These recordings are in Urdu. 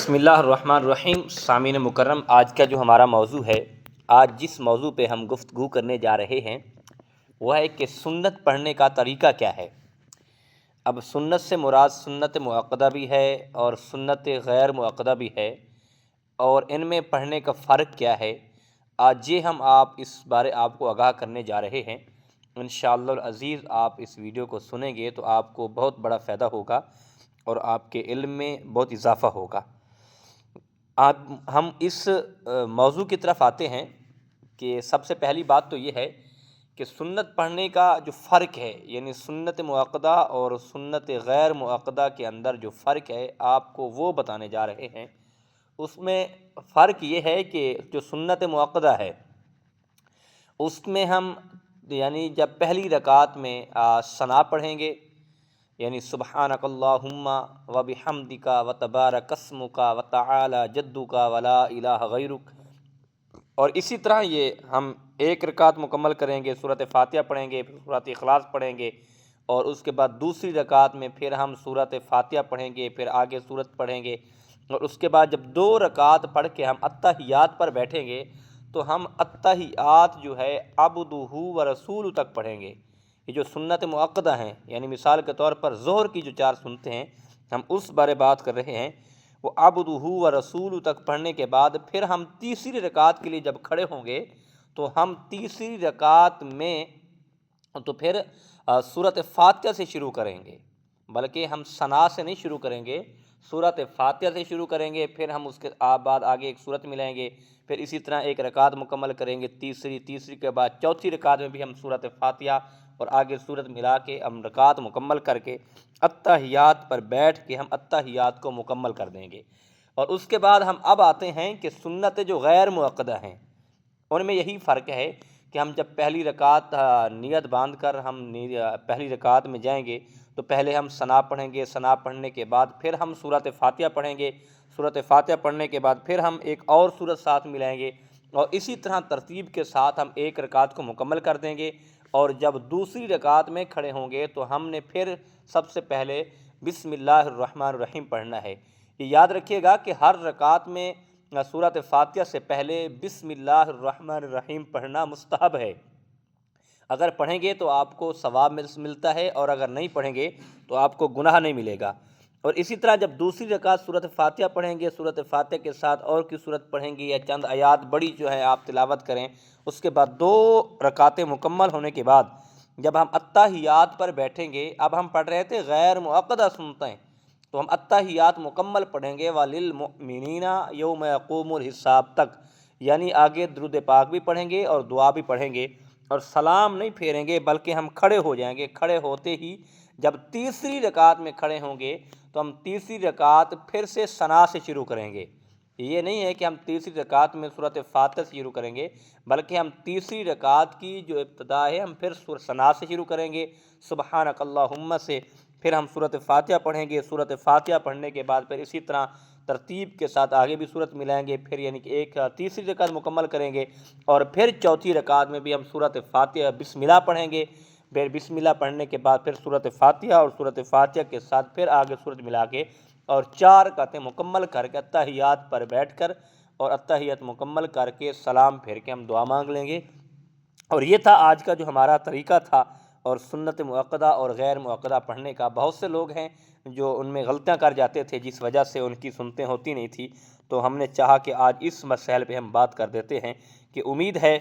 بسم اللہ الرحمن الرحیم۔ سامعین مکرم، آج کا جو ہمارا موضوع ہے، آج جس موضوع پہ ہم گفتگو کرنے جا رہے ہیں وہ ہے کہ سنت پڑھنے کا طریقہ کیا ہے۔ اب سنت سے مراد سنت مؤکدہ بھی ہے اور سنت غیر مؤکدہ بھی ہے، اور ان میں پڑھنے کا فرق کیا ہے، آج یہ ہم اس بارے آپ کو آگاہ کرنے جا رہے ہیں۔ انشاءاللہ العزیز آپ اس ویڈیو کو سنیں گے تو آپ کو بہت بڑا فائدہ ہوگا اور آپ کے علم میں بہت اضافہ ہوگا۔ ہم اس موضوع کی طرف آتے ہیں کہ سب سے پہلی بات تو یہ ہے کہ سنت پڑھنے کا جو فرق ہے، یعنی سنت مؤکدہ اور سنت غیر مؤکدہ کے اندر جو فرق ہے، آپ کو وہ بتانے جا رہے ہیں۔ اس میں فرق یہ ہے کہ جو سنت مؤکدہ ہے اس میں ہم یعنی جب پہلی رکعت میں ثنا پڑھیں گے، یعنی سبحانک اللہم و بحمدک و تبارک اسمک و تعالی جدک و لا الہ غیرک، اور اسی طرح یہ ہم ایک رکعت مکمل کریں گے، سورۃ فاتحہ پڑھیں گے، پھر سورۃ اخلاص پڑھیں گے، اور اس کے بعد دوسری رکعت میں پھر ہم سورۃ فاتحہ پڑھیں گے، پھر آگے سورت پڑھیں گے، اور اس کے بعد جب 2 رکعت پڑھ کے ہم اتحیات پر بیٹھیں گے تو ہم اتحیات جو ہے عبدہ و رسول تک پڑھیں گے۔ یہ جو سنت مؤکدہ ہیں، یعنی مثال کے طور پر ظہر کی جو 4 سنتیں ہیں، ہم اس بارے بات کر رہے ہیں، وہ عبدہ و رسول تک پڑھنے کے بعد پھر ہم تیسری رکعت کے لیے جب کھڑے ہوں گے تو ہم تیسری رکعت میں تو پھر سورۃ فاتحہ سے شروع کریں گے، بلکہ ہم ثنا سے نہیں شروع کریں گے، سورۃ فاتحہ سے شروع کریں گے، پھر ہم اس کے بعد آگے ایک سورت ملائیں گے، پھر اسی طرح ایک رکعت مکمل کریں گے، تیسری کے بعد چوتھی رکعت میں بھی ہم سورۃ فاتحہ اور آگے سورت ملا کے ہم رکعت مکمل کر کے اتحیات پر بیٹھ کے ہم اتحیات کو مکمل کر دیں گے۔ اور اس کے بعد ہم اب آتے ہیں کہ سنت جو غیر مؤکدہ ہیں ان میں یہی فرق ہے کہ ہم جب پہلی رکعت نیت باندھ کر ہم پہلی رکعت میں جائیں گے تو پہلے ہم ثنا پڑھیں گے، ثنا پڑھنے کے بعد پھر ہم سورۃ فاتحہ پڑھیں گے، سورۃ فاتحہ پڑھنے کے بعد پھر ہم ایک اور سورت ساتھ ملائیں گے، اور اسی طرح ترتیب کے ساتھ ہم ایک رکعت کو مکمل کر دیں گے، اور جب دوسری رکعت میں کھڑے ہوں گے تو ہم نے پھر سب سے پہلے بسم اللہ الرحمن الرحیم پڑھنا ہے۔ یہ یاد رکھیے گا کہ ہر رکعت میں سورۃ فاتحہ سے پہلے بسم اللہ الرحمن الرحیم پڑھنا مستحب ہے۔ اگر پڑھیں گے تو آپ کو ثواب ملتا ہے، اور اگر نہیں پڑھیں گے تو آپ کو گناہ نہیں ملے گا۔ اور اسی طرح جب دوسری رکعت سورۃ فاتحہ پڑھیں گے، سورۃ فاتحہ کے ساتھ اور کی سورت پڑھیں گے یا چند آیات بڑی جو ہے آپ تلاوت کریں، اس کے بعد 2 رکعتیں مکمل ہونے کے بعد جب ہم اتحیات پر بیٹھیں گے، اب ہم پڑھ رہے تھے غیر مؤکدہ سنتیں، تو ہم اتحیات مکمل پڑھیں گے وَلِلْمُؤْمِنِينَ یوم یقوم الحساب تک، یعنی آگے درود پاک بھی پڑھیں گے اور دعا بھی پڑھیں گے، اور سلام نہیں پھیریں گے بلکہ ہم کھڑے ہو جائیں گے۔ کھڑے ہوتے ہی جب تیسری رکعت میں کھڑے ہوں گے تو ہم تیسری رکعت پھر سے ثنا سے شروع کریں گے۔ یہ نہیں ہے کہ ہم تیسری رکعت میں سورۃ فاتحہ سے شروع کریں گے، بلکہ ہم تیسری رکعت کی جو ابتدا ہے ہم پھر ثنا سے شروع کریں گے، سبحانک اللہم سے، پھر ہم سورۃ فاتحہ پڑھیں گے، سورۃ فاتحہ پڑھنے کے بعد پھر اسی طرح ترتیب کے ساتھ آگے بھی سورت ملائیں گے، پھر یعنی کہ ایک تیسری رکعت مکمل کریں گے، اور پھر چوتھی رکعت میں بھی ہم سورۃ فاتحہ بسم اللہ پڑھیں گے، پھر بسم اللہ پڑھنے کے بعد پھر سورۃ فاتحہ اور سورۃ فاتحہ کے ساتھ پھر آگے سورت ملا کے اور 4 رکعتیں مکمل کر کے اتحیات پر بیٹھ کر اور اتحیات مکمل کر کے سلام پھیر کے ہم دعا مانگ لیں گے۔ اور یہ تھا آج کا جو ہمارا طریقہ تھا، اور سنت مؤکدہ اور غیر مؤکدہ پڑھنے کا۔ بہت سے لوگ ہیں جو ان میں غلطیاں کر جاتے تھے جس وجہ سے ان کی سنتیں ہوتی نہیں تھی، تو ہم نے چاہا کہ آج اس مسائل پہ ہم بات کر دیتے ہیں، کہ امید ہے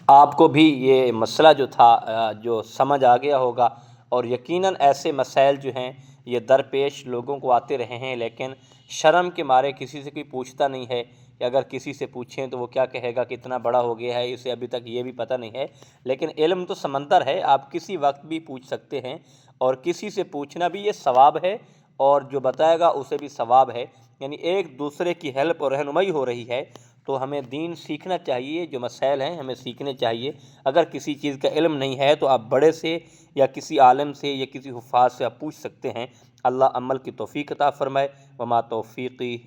آپ کو بھی یہ مسئلہ جو تھا جو سمجھ آ گیا ہوگا، اور یقیناً ایسے مسائل جو ہیں یہ درپیش لوگوں کو آتے رہے ہیں، لیکن شرم کے مارے کسی سے کوئی پوچھتا نہیں ہے، کہ اگر کسی سے پوچھیں تو وہ کیا کہے گا کہ اتنا بڑا ہو گیا ہے، اسے ابھی تک یہ بھی پتہ نہیں ہے۔ لیکن علم تو سمندر ہے، آپ کسی وقت بھی پوچھ سکتے ہیں، اور کسی سے پوچھنا بھی یہ ثواب ہے، اور جو بتائے گا اسے بھی ثواب ہے، یعنی ایک دوسرے کی ہیلپ اور رہنمائی ہو رہی ہے۔ تو ہمیں دین سیکھنا چاہیے، جو مسائل ہیں ہمیں سیکھنے چاہیے۔ اگر کسی چیز کا علم نہیں ہے تو آپ بڑے سے یا کسی عالم سے یا کسی حفاظ سے آپ پوچھ سکتے ہیں۔ اللہ عمل کی توفیق عطا فرمائے۔ وما توفیقی